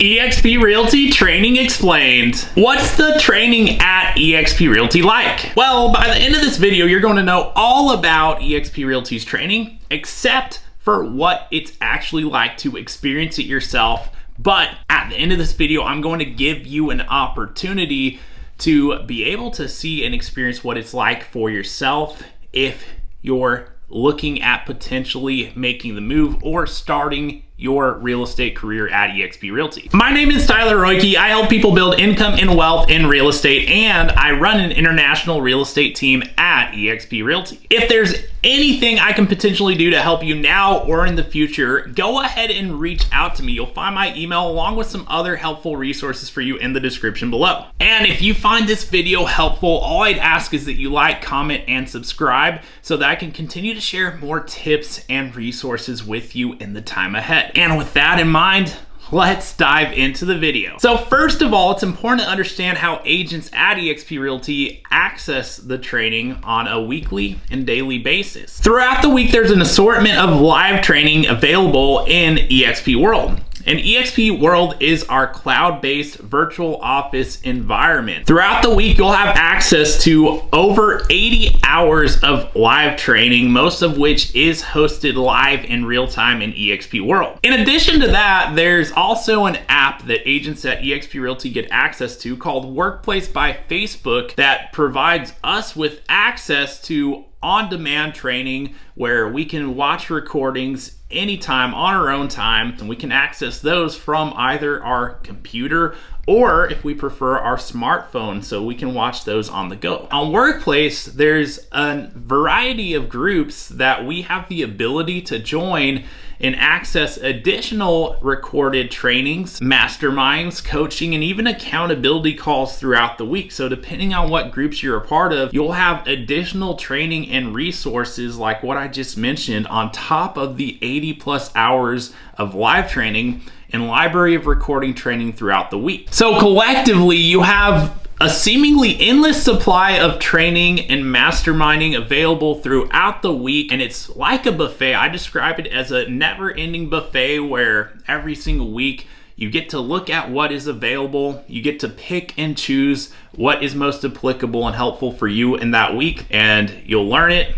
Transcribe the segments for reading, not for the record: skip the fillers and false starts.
eXp Realty Training Explained. What's the training at eXp Realty like? Well, by the end of this video, you're going to know all about eXp Realty's training, except for what it's actually like to experience it yourself. But at the end of this video, I'm going to give you an opportunity to be able to see and experience what it's like for yourself if you're looking at potentially making the move or starting your real estate career at eXp Realty. My name is Tyler Roicki. I help people build income and wealth in real estate, and I run an international real estate team at eXp Realty. If there's anything I can potentially do to help you now or in the future, go ahead and reach out to me. You'll find my email along with some other helpful resources for you in the description below. And if you find this video helpful, all I'd ask is that you like, comment, and subscribe so that I can continue to share more tips and resources with you in the time ahead. And with that in mind, let's dive into the video. So first of all, it's important to understand how agents at eXp Realty access the training on a weekly and daily basis. Throughout the week, there's an assortment of live training available in eXp World. And eXp World is our cloud-based virtual office environment. Throughout the week, you'll have access to over 80 hours of live training, most of which is hosted live in real time in eXp World. In addition to that, there's also an app that agents at eXp Realty get access to called Workplace by Facebook that provides us with access to on-demand training where we can watch recordings anytime on our own time, and we can access those from either our computer or, if we prefer, our smartphone, so we can watch those on the go. On Workplace, there's a variety of groups that we have the ability to join and access additional recorded trainings, masterminds, coaching, and even accountability calls throughout the week. So depending on what groups you're a part of, you'll have additional training and resources like what I just mentioned on top of the 80 plus hours of live training and library of recording training throughout the week. So collectively, you have a seemingly endless supply of training and masterminding available throughout the week, and it's like a buffet. I describe it as a never-ending buffet where every single week you get to look at what is available, you get to pick and choose what is most applicable and helpful for you in that week, and you'll learn it,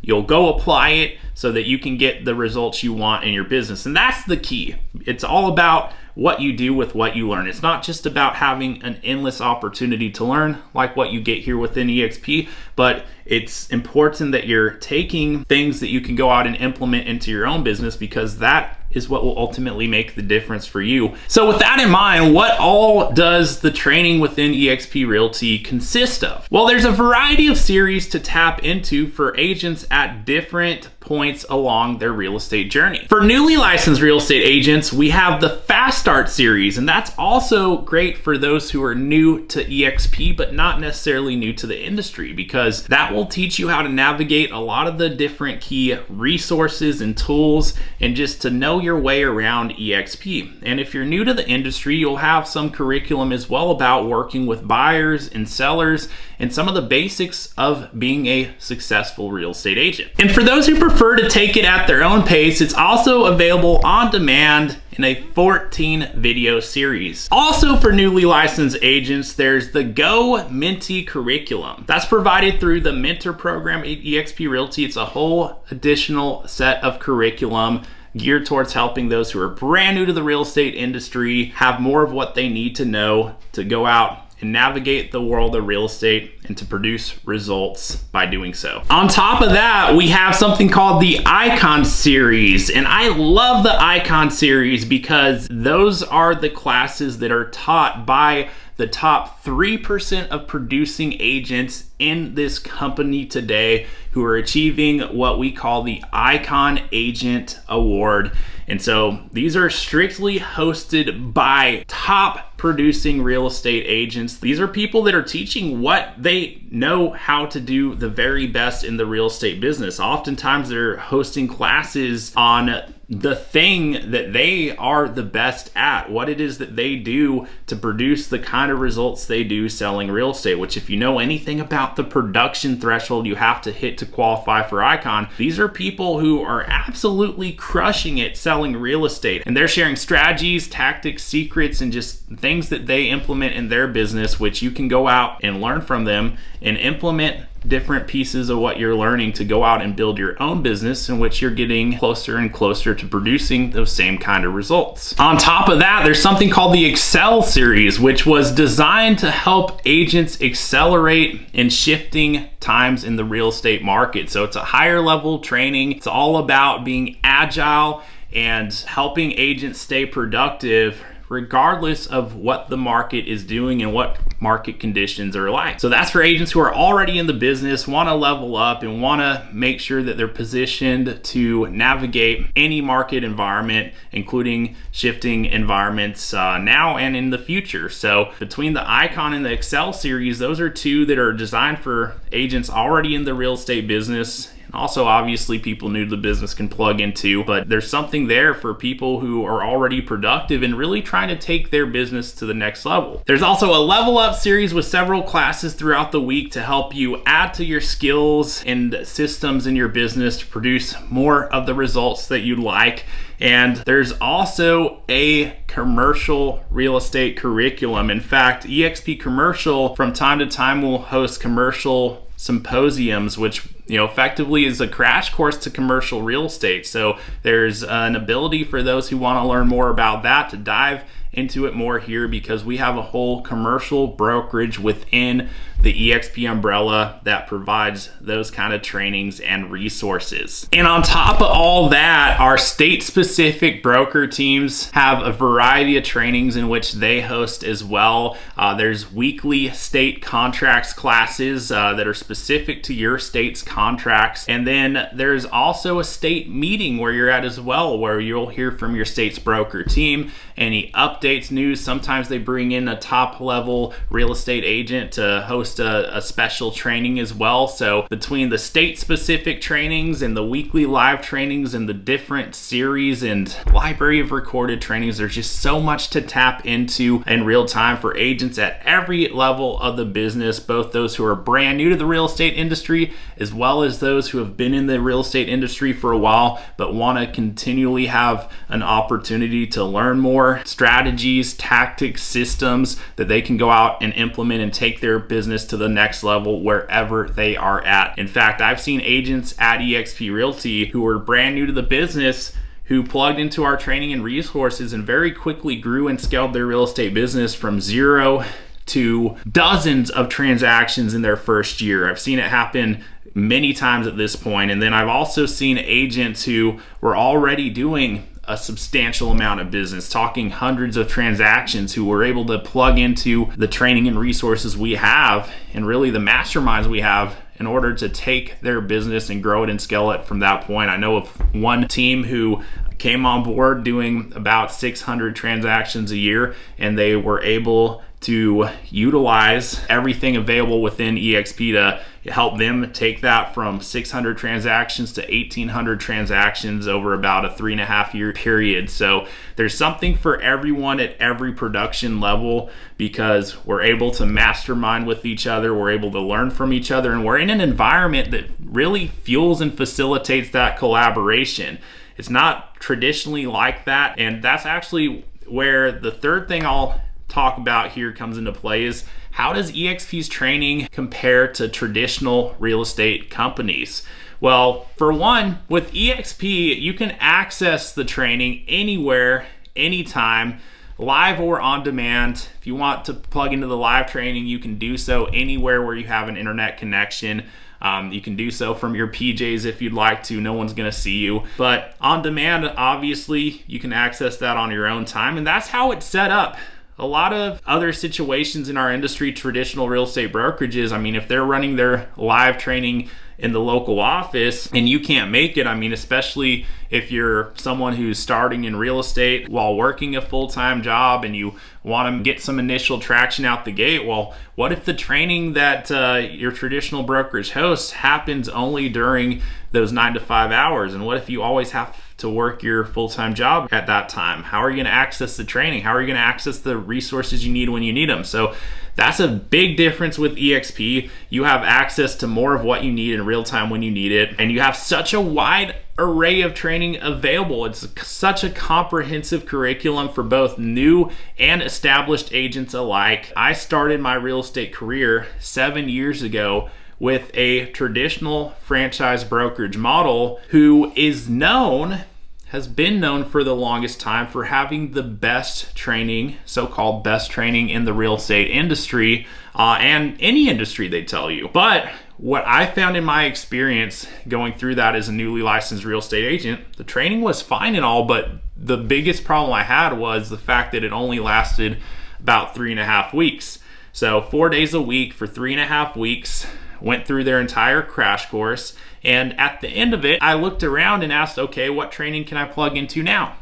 you'll go apply it so that you can get the results you want in your business. And that's the key. It's all about what you do with what you learn. It's not just about having an endless opportunity to learn like what you get here within eXp, but it's important that you're taking things that you can go out and implement into your own business, because that is what will ultimately make the difference for you. So with that in mind, what all does the training within eXp Realty consist of? Well, there's a variety of series to tap into for agents at different points along their real estate journey. For newly licensed real estate agents, we have the Fast Start series, and that's also great for those who are new to eXp but not necessarily new to the industry, because that will teach you how to navigate a lot of the different key resources and tools and just to know your way around eXp. And if you're new to the industry, you'll have some curriculum as well about working with buyers and sellers and some of the basics of being a successful real estate agent. And for those who prefer to take it at their own pace, it's also available on demand in a 14 video series. Also for newly licensed agents, there's the Go Mentee curriculum. That's provided through the mentor program at eXp Realty. It's a whole additional set of curriculum geared towards helping those who are brand new to the real estate industry have more of what they need to know to go out and navigate the world of real estate and to produce results by doing so. On top of that, we have something called the Icon series. And I love the Icon series because those are the classes that are taught by the top 3% of producing agents in this company today who are achieving what we call the Icon Agent Award. And so these are strictly hosted by top producing real estate agents. These are people that are teaching what they know how to do the very best in the real estate business. Oftentimes they're hosting classes on the thing that they are the best at, what it is that they do to produce the kind of results they do selling real estate, which if you know anything about the production threshold you have to hit to qualify for Icon, these are people who are absolutely crushing it selling real estate. And they're sharing strategies, tactics, secrets, and just things that they implement in their business, which you can go out and learn from them and implement different pieces of what you're learning to go out and build your own business in which you're getting closer and closer to producing those same kind of results. On top of that, there's something called the Excel series, which was designed to help agents accelerate in shifting times in the real estate market. So it's a higher level training. It's all about being agile and helping agents stay productive regardless of what the market is doing and what market conditions are like. So that's for agents who are already in the business, want to level up, and want to make sure that they're positioned to navigate any market environment, including shifting environments now and in the future. So between the Icon and the Excel series, those are two that are designed for agents already in the real estate business. Also, obviously, people new to the business can plug into, but there's something there for people who are already productive and really trying to take their business to the next level. There's also a level up series with several classes throughout the week to help you add to your skills and systems in your business to produce more of the results that you'd like. And there's also a commercial real estate curriculum. In fact, eXp Commercial from time to time will host commercial symposiums, which effectively is a crash course to commercial real estate. So there's an ability for those who want to learn more about that to dive into it more here, because we have a whole commercial brokerage within the eXp umbrella that provides those kind of trainings and resources. And on top of all that, our state-specific broker teams have a variety of trainings in which they host as well. There's weekly state contracts classes that are specific to your state's contracts. And then there's also a state meeting where you're at as well, where you'll hear from your state's broker team, any updates, news. Sometimes they bring in a top level real estate agent to host a special training as well. So between the state specific trainings and the weekly live trainings and the different series and library of recorded trainings, there's just so much to tap into in real time for agents at every level of the business, both those who are brand new to the real estate industry as well as those who have been in the real estate industry for a while but want to continually have an opportunity to learn more strategies, tactics, systems that they can go out and implement and take their business to the next level wherever they are at. In fact, I've seen agents at eXp Realty who are brand new to the business who plugged into our training and resources and very quickly grew and scaled their real estate business from zero to dozens of transactions in their first year. I've seen it happen many times at this point. And then I've also seen agents who were already doing a substantial amount of business, talking hundreds of transactions, who were able to plug into the training and resources we have and really the masterminds we have in order to take their business and grow it and scale it from that point. I know of one team who came on board doing about 600 transactions a year, and they were able to utilize everything available within eXp to help them take that from 600 transactions to 1,800 transactions over about a 3.5 year period. So there's something for everyone at every production level, because we're able to mastermind with each other, we're able to learn from each other, and we're in an environment that really fuels and facilitates that collaboration. It's not traditionally like that, and that's actually where the third thing I'll talk about here comes into play is how does eXp's training compare to traditional real estate companies? Well, for one, with eXp, you can access the training anywhere, anytime, live or on demand. If you want to plug into the live training, you can do so anywhere where you have an internet connection. You can do so from your PJs if you'd like to. No one's going to see you. But on demand, obviously, you can access that on your own time. And that's how it's set up. A lot of other situations in our industry, traditional real estate brokerages, I mean, if they're running their live training in the local office and you can't make it, I mean, especially if you're someone who's starting in real estate while working a full-time job and you want to get some initial traction out the gate, well, what if the training that your traditional brokerage hosts happens only during those 9 to 5 hours? And what if you always have to work your full-time job at that time? How are you going to access the training? How are you going to access the resources you need when you need them? So that's a big difference with eXp. You have access to more of what you need in real time when you need it, and you have such a wide array of training available. It's such a comprehensive curriculum for both new and established agents alike. I started my real estate career 7 years ago with a traditional franchise brokerage model who has been known for the longest time for having the best training, so-called best training in the real estate industry, and any industry, they tell you. But what I found in my experience going through that as a newly licensed real estate agent, the training was fine and all, but the biggest problem I had was the fact that it only lasted about 3.5 weeks. So 4 days a week for 3.5 weeks, went through their entire crash course. And at the end of it, I looked around and asked, okay, what training can I plug into now?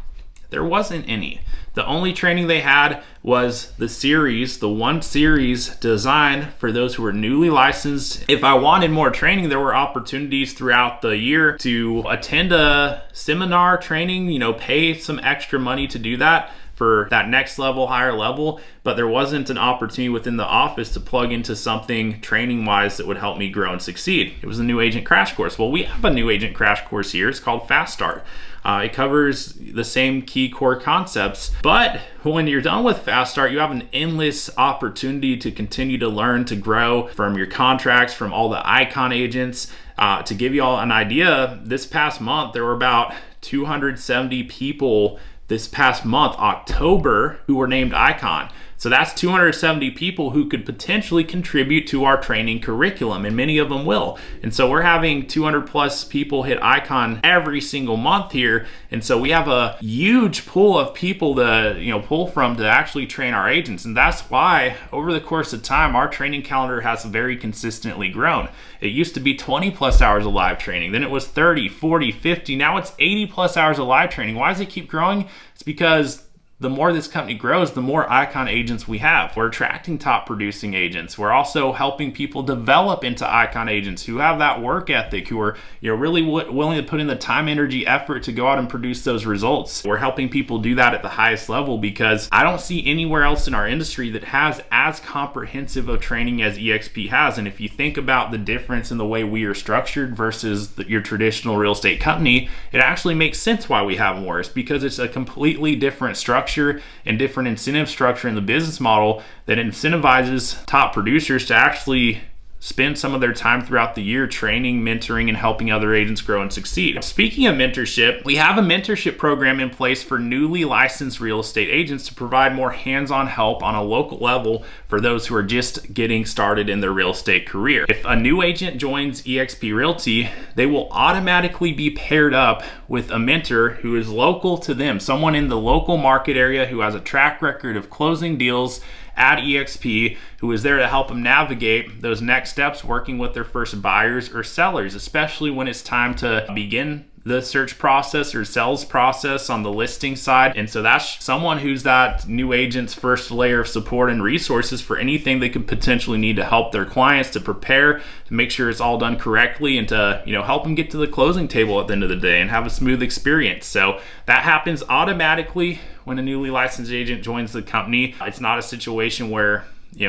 There wasn't any. The only training they had was the one series designed for those who were newly licensed. If I wanted more training, there were opportunities throughout the year to attend a seminar training, pay some extra money to do that for that next level, higher level, but there wasn't an opportunity within the office to plug into something training wise that would help me grow and succeed. It was a new agent crash course. Well, we have a new agent crash course here. It's called Fast Start. It covers the same key core concepts, but when you're done with Fast Start, you have an endless opportunity to continue to learn, to grow from your contracts, from all the icon agents. To give you all an idea, this past month, there were about 270 people this past month, October, who were named icon. So that's 270 people who could potentially contribute to our training curriculum, and many of them will. And so we're having 200 plus people hit icon every single month here. And so we have a huge pool of people to pull from to actually train our agents. And that's why over the course of time, our training calendar has very consistently grown. It used to be 20 plus hours of live training. Then it was 30, 40, 50. Now it's 80 plus hours of live training. Why does it keep growing? It's because the more this company grows, the more icon agents we have. We're attracting top producing agents. We're also helping people develop into icon agents who have that work ethic, who are really willing to put in the time, energy, effort to go out and produce those results. We're helping people do that at the highest level because I don't see anywhere else in our industry that has as comprehensive of training as eXp has. And if you think about the difference in the way we are structured versus your traditional real estate company, it actually makes sense why we have more. It's because it's a completely different structure and different incentive structure in the business model that incentivizes top producers to actually spend some of their time throughout the year training, mentoring, and helping other agents grow and succeed. Speaking of mentorship, we have a mentorship program in place for newly licensed real estate agents to provide more hands-on help on a local level for those who are just getting started in their real estate career. If a new agent joins eXp Realty, they will automatically be paired up with a mentor who is local to them, someone in the local market area who has a track record of closing deals at eXp, who is there to help them navigate those next steps working with their first buyers or sellers, especially when it's time to begin the search process or sales process on the listing side. And so that's someone who's that new agent's first layer of support and resources for anything they could potentially need to help their clients to prepare, to make sure it's all done correctly, and to help them get to the closing table at the end of the day and have a smooth experience. So that happens automatically when a newly licensed agent joins the company. It's not a situation where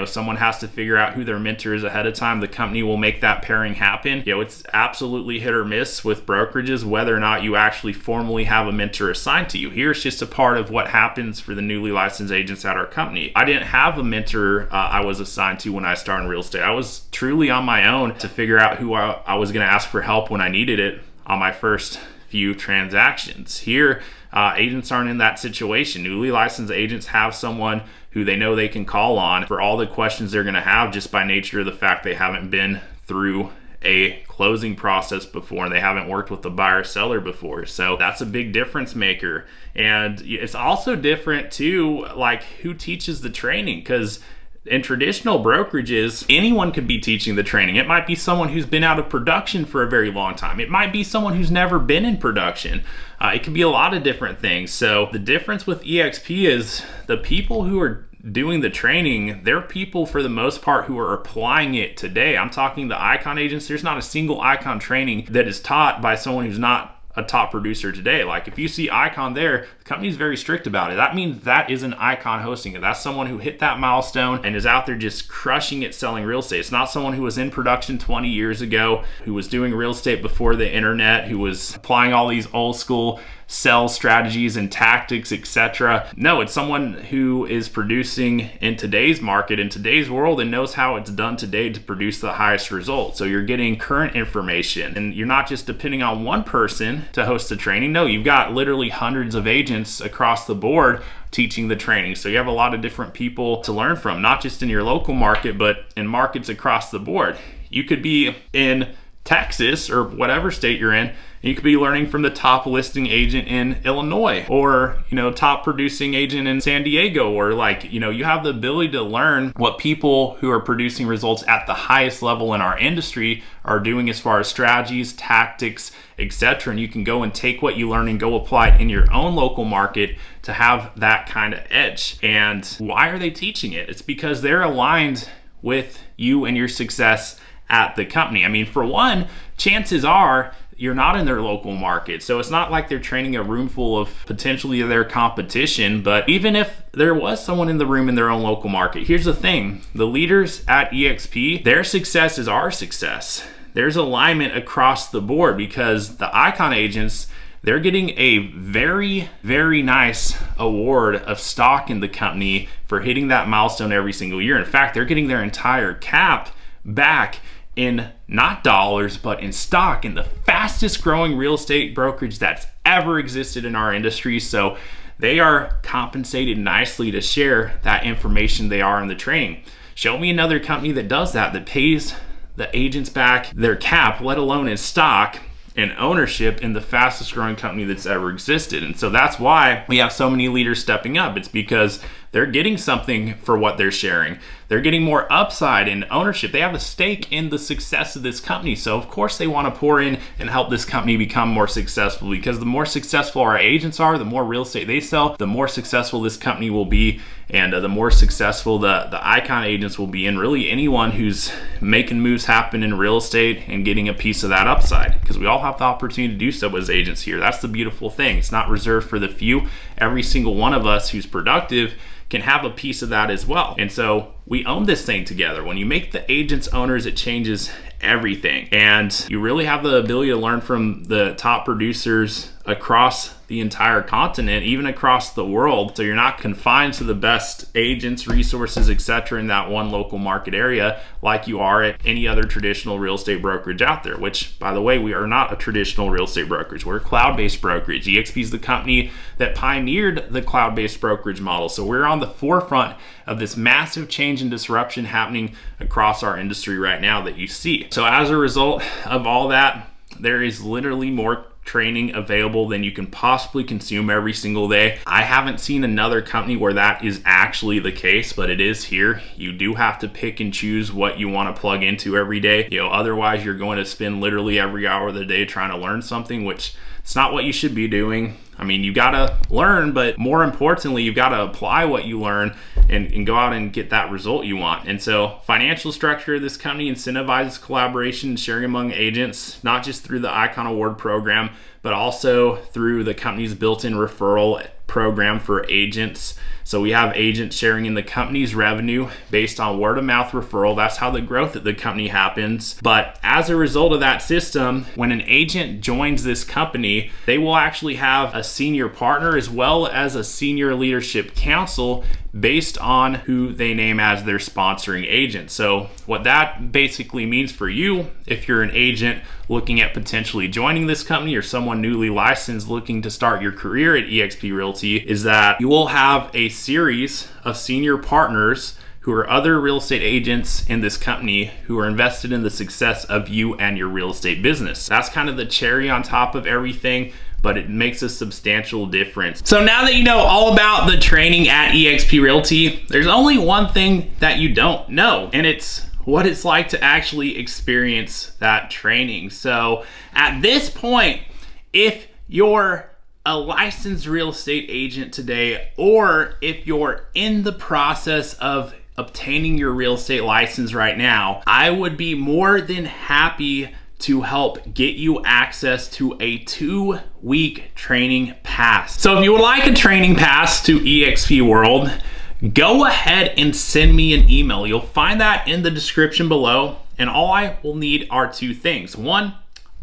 someone has to figure out who their mentor is ahead of time. The company will make that pairing happen. It's absolutely hit or miss with brokerages whether or not you actually formally have a mentor assigned to you. Here's just a part of what happens for the newly licensed agents at our company. I didn't have a mentor I was assigned to when I started in real estate. I was truly on my own to figure out who I was going to ask for help when I needed it on my first few transactions. Here, agents aren't in that situation. Newly licensed agents have someone who they know they can call on for all the questions they're going to have, just by nature of the fact they haven't been through a closing process before and they haven't worked with the buyer seller before. So that's a big difference maker. And it's also different too, like who teaches the training, because in traditional brokerages, anyone could be teaching the training. It might be someone who's been out of production for a very long time. It might be someone who's never been in production. It could be a lot of different things. So the difference with eXp is the people who are doing the training, they're people for the most part who are applying it today. I'm talking the icon agents. There's not a single icon training that is taught by someone who's not a top producer today. Like if you see Icon there, the company's very strict about it. That means that is an Icon hosting it. That's someone who hit that milestone and is out there just crushing it selling real estate. It's not someone who was in production 20 years ago, who was doing real estate before the internet, who was applying all these old school sales strategies and tactics, etc. No, it's someone who is producing in today's market, in today's world, and knows how it's done today to produce the highest results. So you're getting current information, and you're not just depending on one person to host the training. No, you've got literally hundreds of agents across the board teaching the training. So you have a lot of different people to learn from, not just in your local market, but in markets across the board. You could be in Texas or whatever state you're in, and you could be learning from the top listing agent in Illinois, or top producing agent in San Diego, or you have the ability to learn what people who are producing results at the highest level in our industry are doing as far as strategies, tactics, etc. And you can go and take what you learn and go apply it in your own local market to have that kind of edge. And why are they teaching it? It's because they're aligned with you and your success at the company. I mean, for one, chances are you're not in their local market. So it's not like they're training a room full of potentially their competition. But even if there was someone in the room in their own local market, here's the thing. The leaders at eXp, their success is our success. There's alignment across the board because the Icon agents, they're getting a very, very nice award of stock in the company for hitting that milestone every single year. In fact, they're getting their entire cap back in not dollars, but in stock, in the fastest growing real estate brokerage that's ever existed in our industry. So they are compensated nicely to share that information they are in the training. Show me another company that does that, that pays the agents back their cap, let alone in stock and ownership in the fastest growing company that's ever existed. And so that's why we have so many leaders stepping up. It's because they're getting something for what they're sharing. They're getting more upside in ownership. They have a stake in the success of this company. So of course they want to pour in and help this company become more successful, because the more successful our agents are, the more real estate they sell, the more successful this company will be, and the more successful the Icon agents will be, and really anyone who's making moves happen in real estate and getting a piece of that upside, because we all have the opportunity to do so as agents here. That's the beautiful thing. It's not reserved for the few. Every single one of us who's productive can have a piece of that as well. And so we own this thing together. When you make the agents owners, it changes everything. And you really have the ability to learn from the top producers across the entire continent, even across the world. So you're not confined to the best agents, resources, etc. in that one local market area like you are at any other traditional real estate brokerage out there, which, by the way, we are not a traditional real estate brokerage. We're a cloud-based brokerage. eXp is the company that pioneered the cloud-based brokerage model. So we're on the forefront of this massive change and disruption happening across our industry right now that you see. So as a result of all that, there is literally more training available than you can possibly consume every single day. I haven't seen another company where that is actually the case, but it is here. You do have to pick and choose what you want to plug into every day. Otherwise you're going to spend literally every hour of the day trying to learn something, which it's not what you should be doing. I mean, you gotta learn, but more importantly, you've gotta apply what you learn and go out and get that result you want. And so financial structure of this company incentivizes collaboration and sharing among agents, not just through the Icon Award program, but also through the company's built-in referral program for agents. So we have agents sharing in the company's revenue based on word of mouth referral. That's how the growth of the company happens. But as a result of that system, when an agent joins this company, they will actually have a senior partner as well as a senior leadership council based on who they name as their sponsoring agent. So what that basically means for you, if you're an agent looking at potentially joining this company or someone newly licensed looking to start your career at eXp Realty, is that you will have a series of senior partners who are other real estate agents in this company who are invested in the success of you and your real estate business. That's kind of the cherry on top of everything, but it makes a substantial difference. So now that you know all about the training at eXp Realty, there's only one thing that you don't know, and it's what it's like to actually experience that training. So at this point, if you're a licensed real estate agent today, or if you're in the process of obtaining your real estate license right now, I would be more than happy to help get you access to a 2-week training pass. So if you would like a training pass to eXp World, go ahead and send me an email. You'll find that in the description below. And all I will need are 2 things. 1,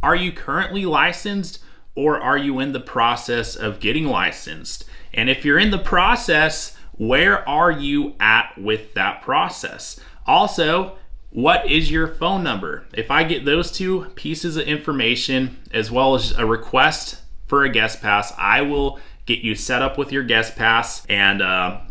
are you currently licensed, or are you in the process of getting licensed? And if you're in the process, where are you at with that process? Also, what is your phone number? If I get those 2 pieces of information, as well as a request for a guest pass, I will get you set up with your guest pass. And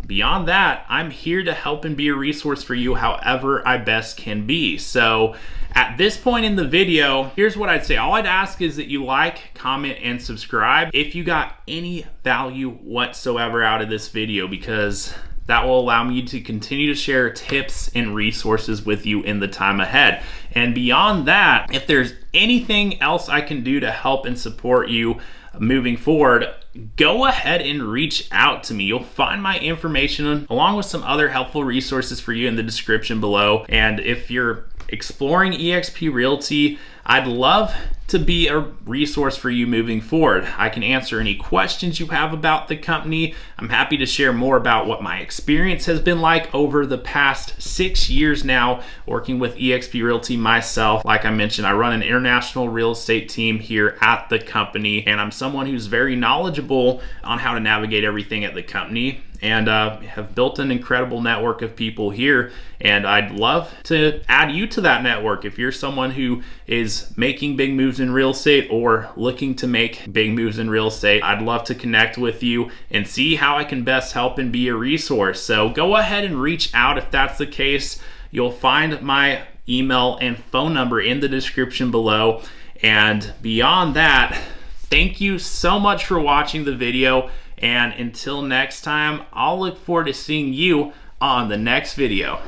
beyond that, I'm here to help and be a resource for you however I best can be. So at this point in the video, here's what I'd say. All I'd ask is that you like, comment, and subscribe if you got any value whatsoever out of this video, because that will allow me to continue to share tips and resources with you in the time ahead. And beyond that, if there's anything else I can do to help and support you moving forward, go ahead and reach out to me. You'll find my information along with some other helpful resources for you in the description below. And if you're exploring eXp Realty, I'd love to be a resource for you moving forward. I can answer any questions you have about the company. I'm happy to share more about what my experience has been like over the past 6 years now working with eXp Realty myself. Like I mentioned, I run an international real estate team here at the company, and I'm someone who's very knowledgeable on how to navigate everything at the company, and have built an incredible network of people here. And I'd love to add you to that network. If you're someone who is making big moves in real estate or looking to make big moves in real estate, I'd love to connect with you and see how I can best help and be a resource. So go ahead and reach out if that's the case. You'll find my email and phone number in the description below. And beyond that, thank you so much for watching the video. And until next time, I'll look forward to seeing you on the next video.